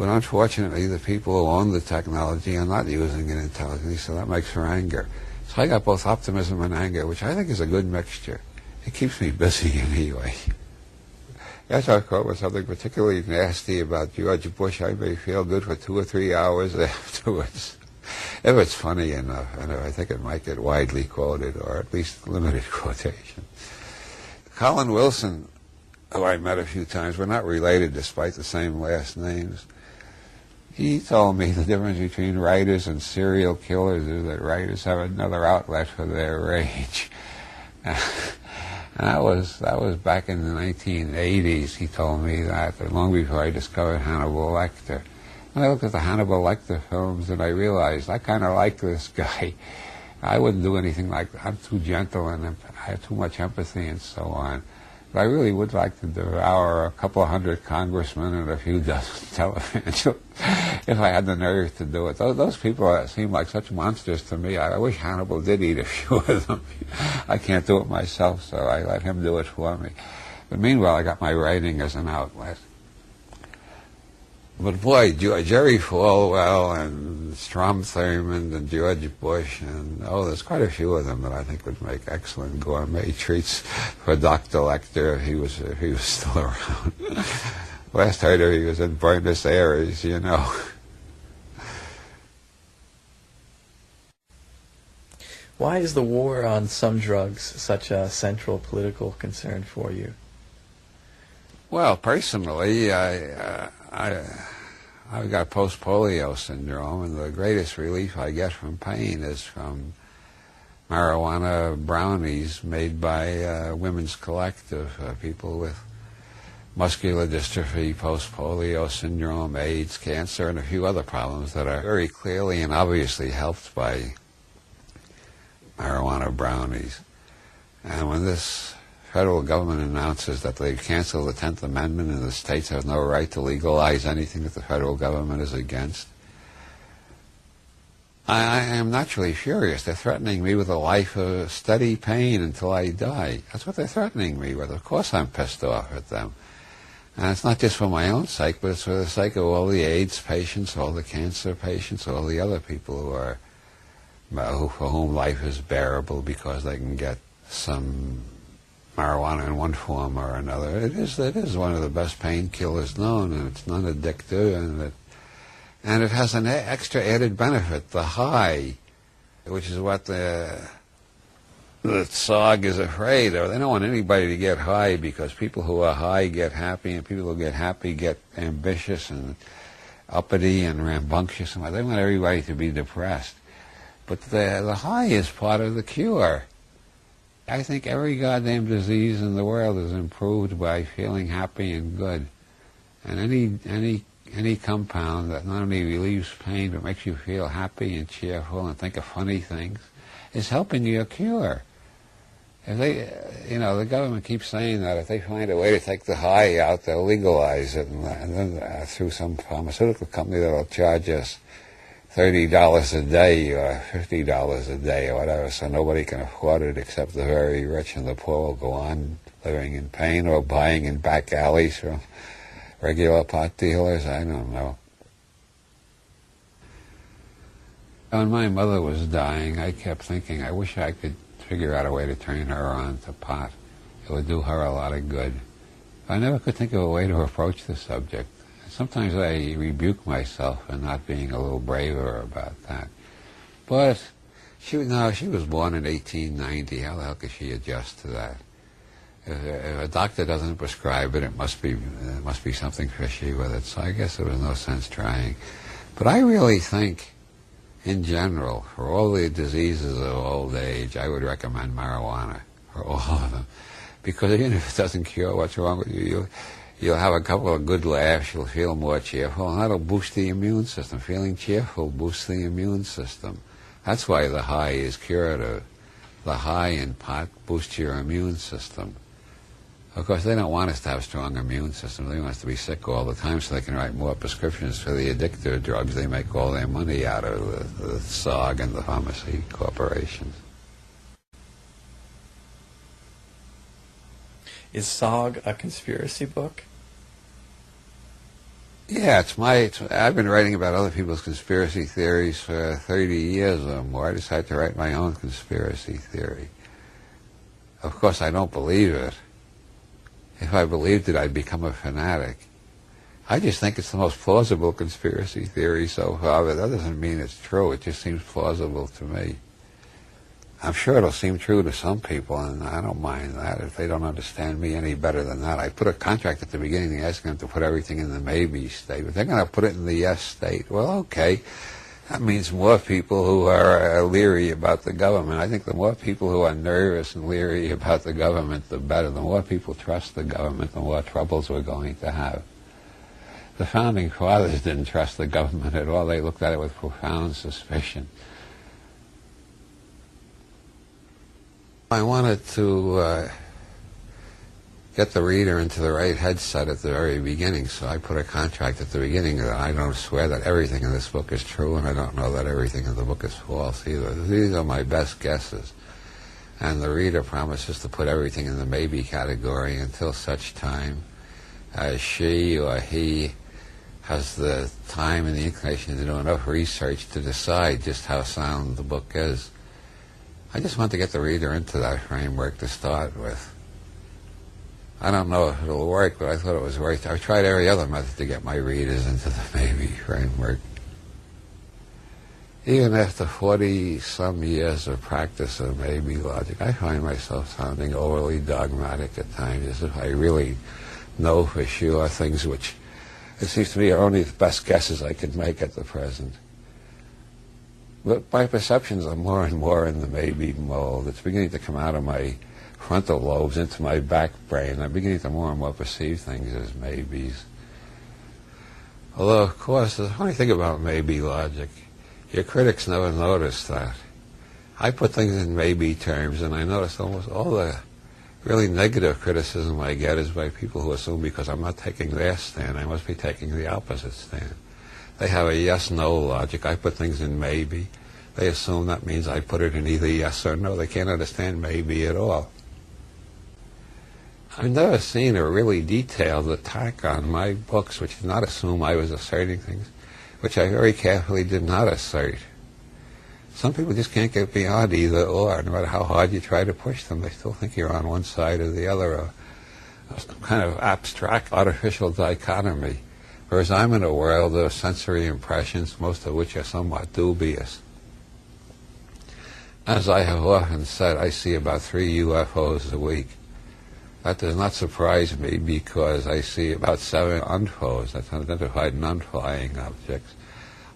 But unfortunately, the people who own the technology are not using it intelligently, so that makes for anger. So I got both optimism and anger, which I think is a good mixture. It keeps me busy anyway. After I caught with something particularly nasty about George Bush, I may feel good for 2 or 3 hours afterwards. If it's funny enough, and I think it might get widely quoted, or at least limited quotation. Colin Wilson, who I met a few times, we're not related despite the same last names. He told me the difference between writers and serial killers is that writers have another outlet for their rage. And that was back in the 1980s. He told me that long before I discovered Hannibal Lecter. And I looked at the Hannibal Lecter films and I realized I kind of like this guy. I wouldn't do anything like that. I'm too gentle and I have too much empathy and so on. But I really would like to devour a couple of hundred congressmen and a few dozen televangelists if I had the nerve to do it. Those people seem like such monsters to me. I wish Hannibal did eat a few of them. I can't do it myself, so I let him do it for me. But meanwhile, I got my writing as an outlet. But boy, Jerry Falwell and Strom Thurmond and George Bush and there's quite a few of them that I think would make excellent gourmet treats for Dr. Lecter if he was still around. Last heard of he was in Buenos Aires, you know. Why is the war on some drugs such a central political concern for you? Well, personally, I've got post-polio syndrome, and the greatest relief I get from pain is from marijuana brownies made by Women's Collective, people with muscular dystrophy, post-polio syndrome, AIDS, cancer, and a few other problems that are very clearly and obviously helped by marijuana brownies. And when this federal government announces that they've canceled the 10th Amendment and the states have no right to legalize anything that the federal government is against, I am naturally furious. They're threatening me with a life of steady pain until I die. That's what they're threatening me with. Of course I'm pissed off at them. And it's not just for my own sake, but it's for the sake of all the AIDS patients, all the cancer patients, all the other people for whom life is bearable because they can get some marijuana in one form or another. It is one of the best painkillers known, and it's non-addictive, and it has an extra added benefit, the high, which is what the TSOG is afraid of. They don't want anybody to get high because people who are high get happy, and people who get happy get ambitious and uppity and rambunctious. And they want everybody to be depressed. But the high is part of the cure. I think every goddamn disease in the world is improved by feeling happy and good. And any compound that not only relieves pain but makes you feel happy and cheerful and think of funny things is helping you cure. If the government keeps saying that if they find a way to take the high out, they'll legalize it, and then through some pharmaceutical company that'll charge us $30 a day or $50 a day or whatever, so nobody can afford it except the very rich, and the poor will go on living in pain or buying in back alleys from regular pot dealers. I don't know. When my mother was dying, I kept thinking, I wish I could figure out a way to turn her on to pot. It would do her a lot of good. I never could think of a way to approach the subject. Sometimes I rebuke myself for not being a little braver about that. But she was born in 1890. How the hell could she adjust to that? If a doctor doesn't prescribe it, it must be something fishy with it. So I guess there was no sense trying. But I really think, in general, for all the diseases of old age, I would recommend marijuana for all of them. Because even if it doesn't cure what's wrong with you, you'll have a couple of good laughs, you'll feel more cheerful, and that'll boost the immune system. Feeling cheerful boosts the immune system. That's why the high is curative. The high in pot boosts your immune system. Of course, they don't want us to have a strong immune system. They want us to be sick all the time so they can write more prescriptions for the addictive drugs. They make all their money out of the TSOG and the pharmacy corporations. Is TSOG a conspiracy book? Yeah, I've been writing about other people's conspiracy theories for 30 years or more. I decided to write my own conspiracy theory. Of course, I don't believe it. If I believed it, I'd become a fanatic. I just think it's the most plausible conspiracy theory so far, but that doesn't mean it's true. It just seems plausible to me. I'm sure it'll seem true to some people, and I don't mind that if they don't understand me any better than that. I put a contract at the beginning asking them to put everything in the maybe state, but they're going to put it in the yes state. Well, okay. That means more people who are leery about the government. I think the more people who are nervous and leery about the government, the better. The more people trust the government, the more troubles we're going to have. The Founding Fathers didn't trust the government at all. They looked at it with profound suspicion. I wanted to get the reader into the right headset at the very beginning, so I put a contract at the beginning that I don't swear that everything in this book is true, and I don't know that everything in the book is false either. These are my best guesses. And the reader promises to put everything in the maybe category until such time as she or he has the time and the inclination to do enough research to decide just how sound the book is. I just want to get the reader into that framework to start with. I don't know if it'll work, but I thought it was worth it. I've tried every other method to get my readers into the maybe framework. Even after 40-some years of practice of maybe logic, I find myself sounding overly dogmatic at times, as if I really know for sure things which, it seems to me, are only the best guesses I could make at the present. But my perceptions are more and more in the maybe mold. It's beginning to come out of my frontal lobes into my back brain. I'm beginning to more and more perceive things as maybes. Although, of course, the funny thing about maybe logic, your critics never notice that. I put things in maybe terms, and I notice almost all the really negative criticism I get is by people who assume because I'm not taking their stand, I must be taking the opposite stand. They have a yes-no logic. I put things in maybe. They assume that means I put it in either yes or no. They can't understand maybe at all. I've never seen a really detailed attack on my books which did not assume I was asserting things, which I very carefully did not assert. Some people just can't get beyond either or. No matter how hard you try to push them, they still think you're on one side or the other, or some kind of abstract, artificial dichotomy. Whereas I'm in a world of sensory impressions, most of which are somewhat dubious. As I have often said, I see about 3 UFOs a week. That does not surprise me because I see about 7 UNFOs, that's unidentified non-flying objects.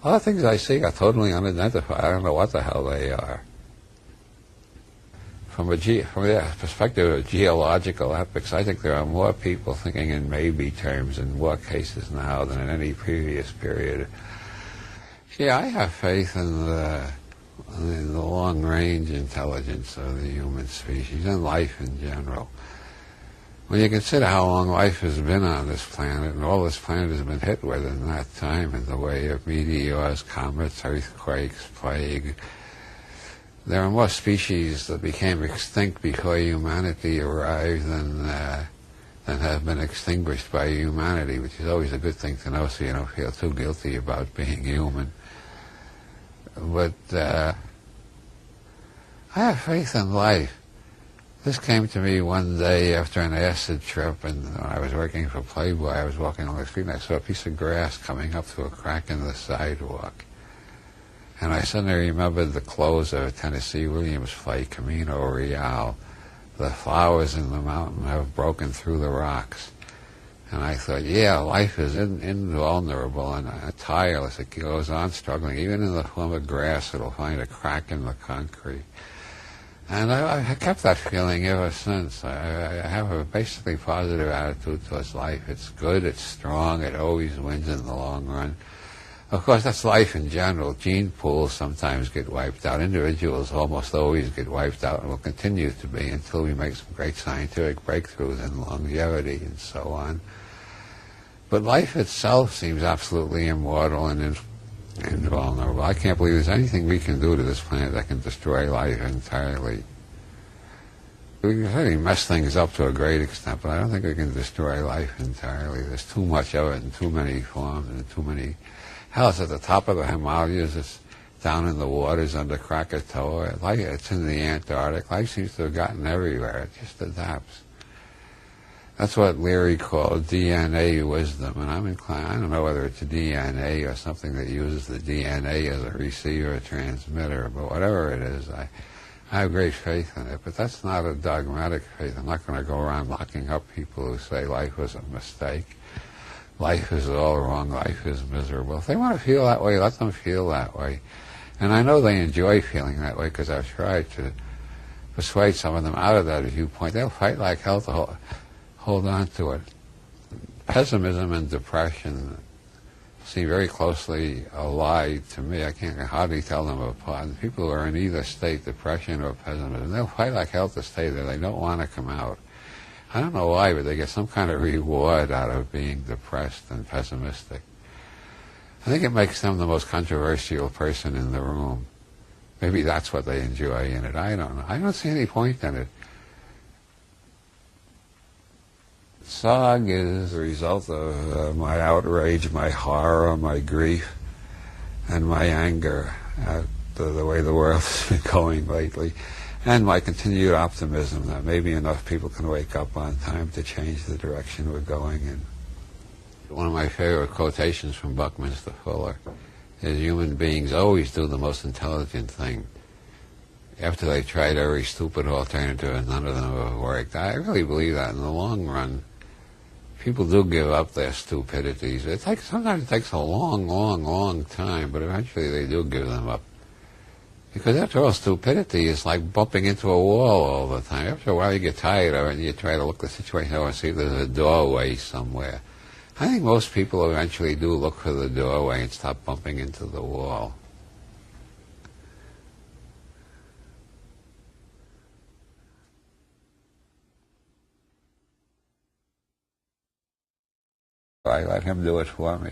Other things I see are totally unidentified. I don't know what the hell they are. From the perspective of geological epochs, I think there are more people thinking in maybe terms in more cases now than in any previous period. Yeah, I have faith in the long-range intelligence of the human species and life in general. When you consider how long life has been on this planet, and all this planet has been hit with in that time in the way of meteors, comets, earthquakes, plague, there are more species that became extinct before humanity arrived than have been extinguished by humanity, which is always a good thing to know so you don't feel too guilty about being human. But I have faith in life. This came to me one day after an acid trip, and when I was working for Playboy, I was walking along the street and I saw a piece of grass coming up through a crack in the sidewalk. And I suddenly remembered the close of Tennessee Williams' play, Camino Real. The flowers in the mountain have broken through the rocks. And I thought, yeah, life is invulnerable and tireless. It goes on struggling. Even in the form of grass, it'll find a crack in the concrete. And I kept that feeling ever since. I have a basically positive attitude towards life. It's good, it's strong, it always wins in the long run. Of course, that's life in general. Gene pools sometimes get wiped out. Individuals almost always get wiped out and will continue to be until we make some great scientific breakthroughs in longevity and so on. But life itself seems absolutely immortal and invulnerable. I can't believe there's anything we can do to this planet that can destroy life entirely. We can certainly mess things up to a great extent, but I don't think we can destroy life entirely. There's too much of it in too many forms and too many... Hell, it's at the top of the Himalayas, it's down in the waters under Krakatoa, it's in the Antarctic. Life seems to have gotten everywhere. It just adapts. That's what Leary called DNA wisdom, and I'm inclined, I don't know whether it's DNA or something that uses the DNA as a receiver or transmitter, but whatever it is, I have great faith in it. But that's not a dogmatic faith. I'm not going to go around locking up people who say life was a mistake. Life is all wrong. Life is miserable. If they want to feel that way, let them feel that way. And I know they enjoy feeling that way because I've tried to persuade some of them out of that viewpoint. They'll fight like hell to hold on to it. Pessimism and depression seem very closely allied to me. I can't hardly tell them apart. And people who are in either state, depression or pessimism, they'll fight like hell to stay there. They don't want to come out. I don't know why, but they get some kind of reward out of being depressed and pessimistic. I think it makes them the most controversial person in the room. Maybe that's what they enjoy in it. I don't know. I don't see any point in it. TSOG is a result of my outrage, my horror, my grief, and my anger at the way the world has been going lately, and my continued optimism that maybe enough people can wake up on time to change the direction we're going in. One of my favorite quotations from Buckminster Fuller is human beings always do the most intelligent thing. After they tried every stupid alternative and none of them have worked. I really believe that in the long run, people do give up their stupidities. Sometimes it takes a long, long, long time, but eventually they do give them up. Because after all, stupidity is like bumping into a wall all the time. After a while you get tired of it and you try to look the situation over and see if there's a doorway somewhere. I think most people eventually do look for the doorway and stop bumping into the wall. I let him do it for me.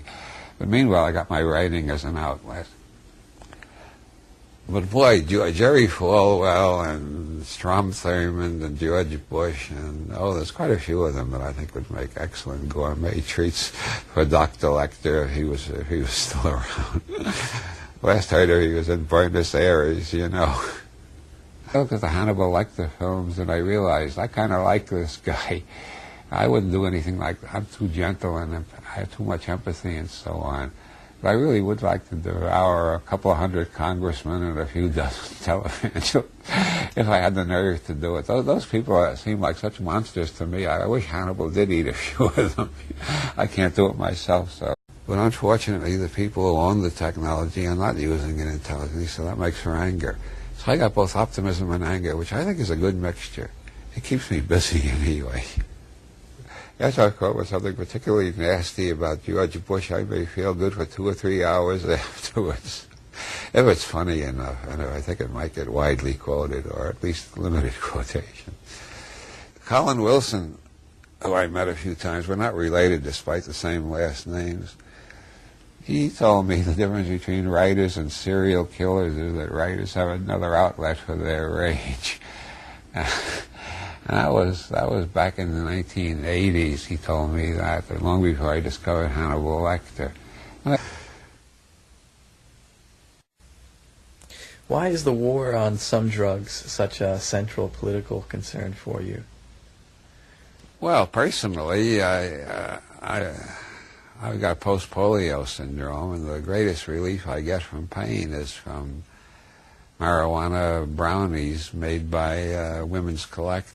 But meanwhile, I got my writing as an outlet. But boy, Jerry Falwell and Strom Thurmond and George Bush, and there's quite a few of them that I think would make excellent gourmet treats for Dr. Lecter if he was still around. Last heard of he was in Buenos Aires, you know. I looked at the Hannibal Lecter films and I realized I kind of like this guy. I wouldn't do anything like that. I'm too gentle and I have too much empathy and so on. But I really would like to devour a couple of hundred congressmen and a few dozen televangelists if I had the nerve to do it. Those people seem like such monsters to me. I wish Hannibal did eat a few of them. I can't do it myself, so. But unfortunately, the people who own the technology are not using it intelligently, so that makes for anger. So I got both optimism and anger, which I think is a good mixture. It keeps me busy anyway. Yes, I caught with something particularly nasty about George Bush. I may feel good for 2 or 3 hours afterwards, if it's funny enough, and I think it might get widely quoted, or at least limited quotation. Colin Wilson, who I met a few times, we're not related despite the same last names. He told me the difference between writers and serial killers is that writers have another outlet for their rage. And that was back in the 1980s. He told me that long before I discovered Hannibal Lecter. Why is the war on some drugs such a central political concern for you? Well, personally, I've got post-polio syndrome, and the greatest relief I get from pain is from marijuana brownies made by Women's Collective.